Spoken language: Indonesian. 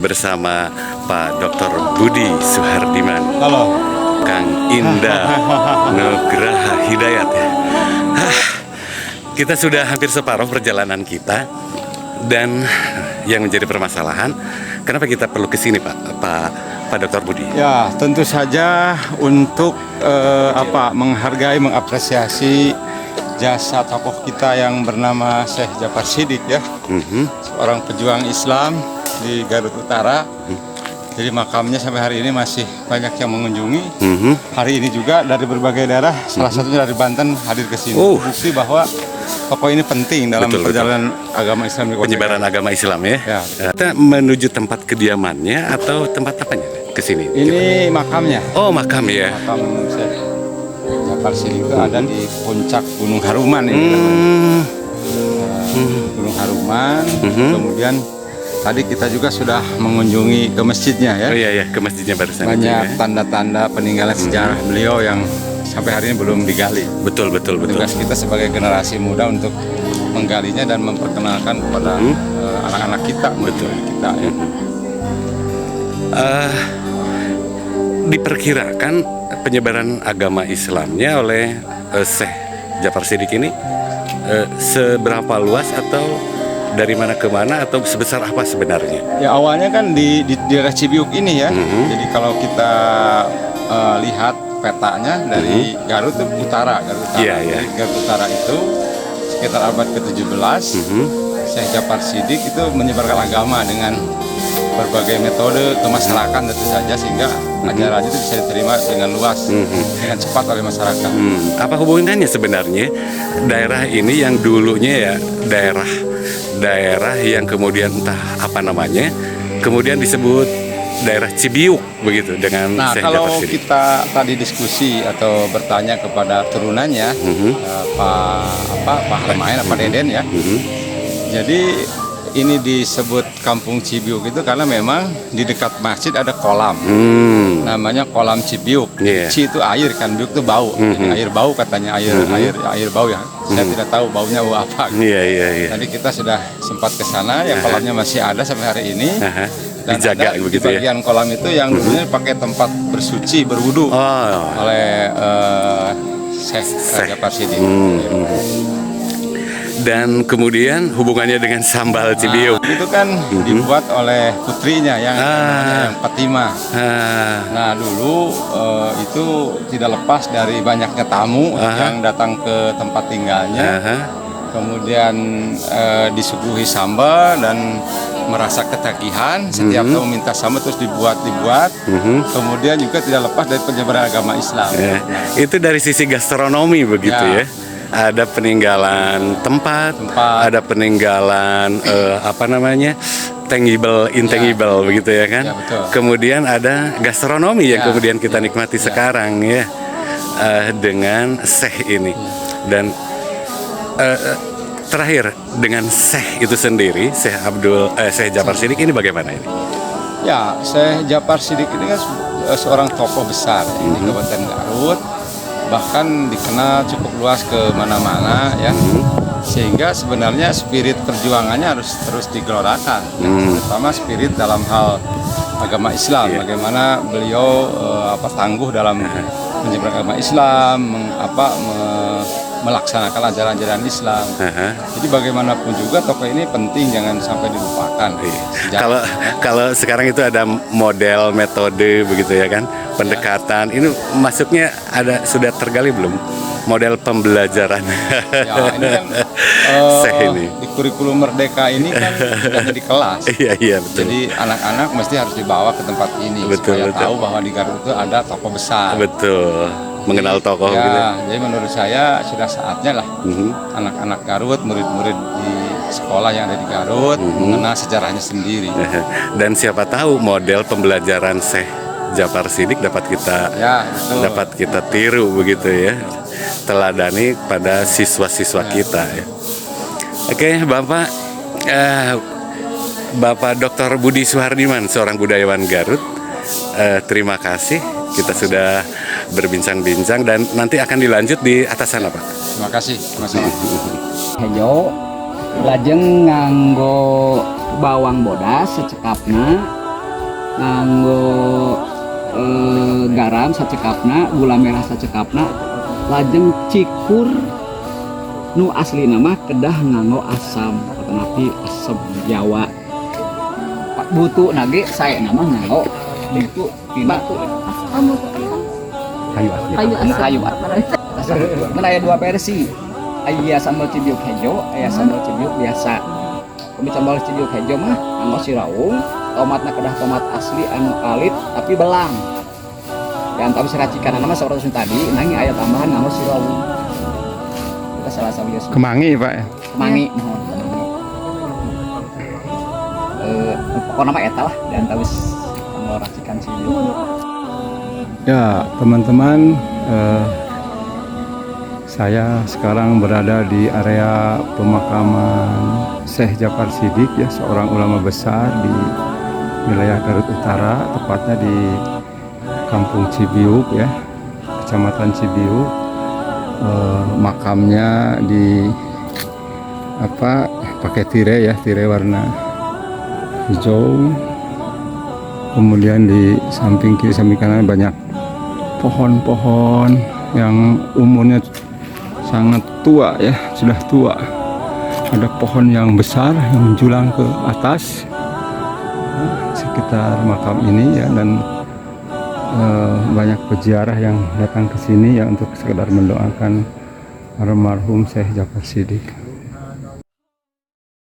Bersama Pak Dr. Budi Suhardiman. Halo. Kang Indah Nugraha Hidayat. Kita sudah hampir separuh perjalanan kita. Dan yang menjadi permasalahan, kenapa kita perlu ke sini Pak Dr. Budi? Ya, tentu saja untuk menghargai, mengapresiasi jasa tokoh kita yang bernama Syekh Djafar Siddiq ya. Seorang pejuang Islam di Garut Utara. Jadi makamnya sampai hari ini masih banyak yang mengunjungi. Hari ini juga dari berbagai daerah, salah satunya dari Banten hadir ke sini. Bukti bahwa tokoh ini penting dalam perjalanan agama Islam di kota penyebaran Garut. Agama Islam ya. Kita menuju tempat kediamannya atau tempat apanya ke sini? Ini makamnya. Oh, makam ya. Makam Syekh Djafar Siddiq itu ada di puncak Gunung Haruman ini. Gunung Haruman. Kemudian tadi kita juga sudah mengunjungi ke masjidnya ya. Oh iya, ke masjidnya barusan. Banyak tanda-tanda peninggalan sejarah beliau yang sampai hari ini belum digali. Betul. Tugas kita sebagai generasi muda untuk menggalinya dan memperkenalkan kepada anak-anak kita, kita ya. Diperkirakan penyebaran agama Islamnya oleh Syekh Djafar Siddiq ini seberapa luas atau dari mana ke mana atau sebesar apa sebenarnya? Ya awalnya kan di daerah Cibiuk ini ya. Jadi kalau kita lihat petanya dari Garut itu utara, Jadi Garut Utara itu sekitar abad ke-17 Syekh Djafar Siddiq itu menyebarkan agama dengan berbagai metode ke masyarakat tentu saja sehingga ajarannya itu bisa diterima dengan luas, dengan cepat oleh masyarakat. Apa hubungannya sebenarnya daerah ini yang dulunya ya daerah yang kemudian entah apa namanya, kemudian disebut daerah Cibiuk begitu dengan Syekh kalau Djafar Siddiq. kita tadi diskusi atau bertanya kepada turunannya Pak Halmain, Pak Deden ya. Jadi ini disebut Kampung Cibiuk itu karena memang di dekat masjid ada kolam, namanya kolam Cibiuk. Ci itu air kan, biuk itu bau, jadi air bau katanya, air bau ya. Saya tidak tahu baunya bau apa. Tadi kita sudah sempat ke sana, ya kolamnya masih ada sampai hari ini. Dan dijaga ada begitu di bagian kolam itu yang dulunya pakai tempat bersuci, berwudu oleh Syekh Djafar Siddiq. Dan kemudian hubungannya dengan sambal Cibiuk. Itu kan dibuat oleh putrinya yang namanya Fatimah. Nah dulu itu tidak lepas dari banyaknya tamu yang datang ke tempat tinggalnya. Kemudian disuguhi sambal dan merasa ketagihan. Setiap tamu minta sambal terus dibuat. Kemudian juga tidak lepas dari penyebaran agama Islam. Itu dari sisi gastronomi begitu ya. Ada peninggalan tempat, ada peninggalan intangible begitu ya kan. Kemudian ada gastronomi yang kemudian kita nikmati sekarang ya dengan Syekh ini. Dan terakhir dengan Syekh itu sendiri, Syekh Djafar Siddiq ini bagaimana ini? Ya, Syekh Djafar Siddiq ini kan seorang tokoh besar di Kabupaten Garut. Bahkan dikenal cukup luas ke mana-mana ya, sehingga sebenarnya spirit perjuangannya harus terus digelorakan, terutama spirit dalam hal agama Islam. Bagaimana beliau tangguh dalam menyebarkan agama Islam, melaksanakan ajaran-ajaran Islam. Jadi bagaimanapun juga tokoh ini penting, jangan sampai dilupakan. Kalau sekarang itu ada model metode begitu ya kan, pendekatan ini masuknya sudah tergali belum model pembelajaran? Ya ini kan di kurikulum Merdeka ini kan sudah jadi kelas. Iya betul. Jadi anak-anak mesti harus dibawa ke tempat ini supaya tahu bahwa di Garut itu ada tokoh besar. Betul. Mengenal tokoh gitu. Jadi menurut saya sudah saatnya lah anak-anak Garut, murid-murid di sekolah yang ada di Garut mengenal sejarahnya sendiri. Dan siapa tahu model pembelajaran Syekh Djafar Siddiq dapat kita tiru begitu ya, teladani pada siswa-siswa kita ya. Oke, Bapak Dr. Budi Suhardiman, seorang budayawan Garut, terima kasih. Kita sudah berbincang-bincang dan nanti akan dilanjut di atas sana, Pak. Terima kasih, sama-sama. Hejo lajeng nganggo bawang bodas secekapna nganggo garam sacekapna, gula merah sacekapna, lajeng cikur nu asli nama kedah nganggo asam atau napi asam Jawa. Butu nage saya nama nganggo butu tina kayu asli. Mana aya dua versi. Aya sambal cibiuk hejo, aya sambal cibiuk biasa. Kami sambal cibiuk hejo mah nganggo siraung, tomatna kedah tomat asli anu alit tapi belang. Dan tapi seracikan nama seperti tadi, nangi aya tambahan nganggo siraung. Kita salah satu Kemangi Pak ya? Kemangi mohon. Pokoknya mah eta lah dan tahu nganggo racikan cibiuk. Ya teman-teman, saya sekarang berada di area pemakaman Syekh Jafar Siddiq ya, seorang ulama besar di wilayah Garut Utara, tepatnya di Kampung Cibiuk ya, Kecamatan Cibiuk. Makamnya di pakai tirai ya, tirai warna hijau. Kemudian di samping kiri samping kanan banyak pohon-pohon yang umurnya sangat tua ya, sudah tua. Ada pohon yang besar yang menjulang ke atas sekitar makam ini ya, dan banyak peziarah yang datang ke sini ya untuk sekedar mendoakan almarhum Syekh Jafar Siddiq.